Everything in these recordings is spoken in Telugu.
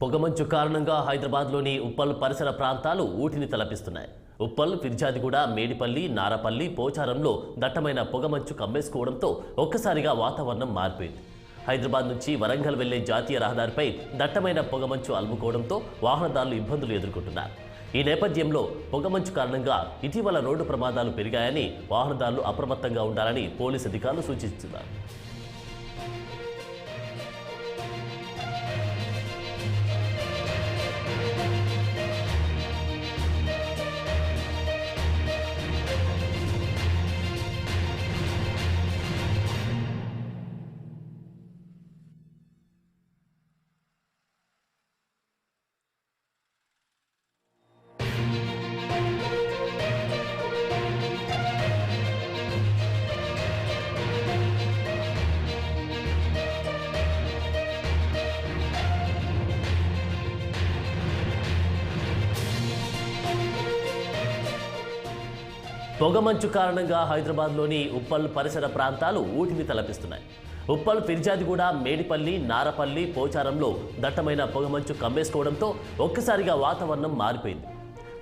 పొగమంచు కారణంగా హైదరాబాద్లోని ఉప్పల్ పరిసర ప్రాంతాలు ఊటిని తలపిస్తున్నాయి. ఉప్పల్, ఫిర్జాదిగూడ, మేడిపల్లి, నారపల్లి, పోచారంలో దట్టమైన పొగమంచు కమ్మేసుకోవడంతో ఒక్కసారిగా వాతావరణం మారిపోయింది. హైదరాబాద్ నుంచి వరంగల్ వెళ్లే జాతీయ రహదారిపై దట్టమైన పొగమంచు అలుముకోవడంతో వాహనదారులు ఇబ్బందులు ఎదుర్కొంటున్నారు. ఈ నేపథ్యంలో పొగమంచు కారణంగా ఇటీవల రోడ్డు ప్రమాదాలు పెరిగాయని వాహనదారులు అప్రమత్తంగా ఉండాలని పోలీసు అధికారులు సూచిస్తున్నారు. పొగమంచు కారణంగా హైదరాబాద్లోని ఉప్పల్ పరిసర ప్రాంతాలు ఊటిని తలపిస్తున్నాయి. ఉప్పల్, ఫిర్జాదిగూడ, మేడిపల్లి, నారపల్లి, పోచారంలో దట్టమైన పొగమంచు కమ్మేసుకోవడంతో ఒక్కసారిగా వాతావరణం మారిపోయింది.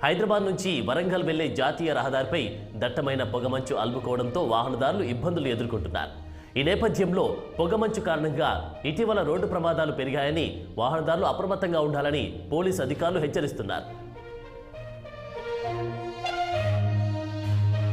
హైదరాబాద్ నుంచి వరంగల్ వెళ్లే జాతీయ రహదారిపై దట్టమైన పొగమంచు అలుముకోవడంతో వాహనదారులు ఇబ్బందులు ఎదుర్కొంటున్నారు. ఈ నేపథ్యంలో పొగమంచు కారణంగా ఇటీవల రోడ్డు ప్రమాదాలు పెరిగాయని వాహనదారులు అప్రమత్తంగా ఉండాలని పోలీసు అధికారులు హెచ్చరిస్తున్నారు.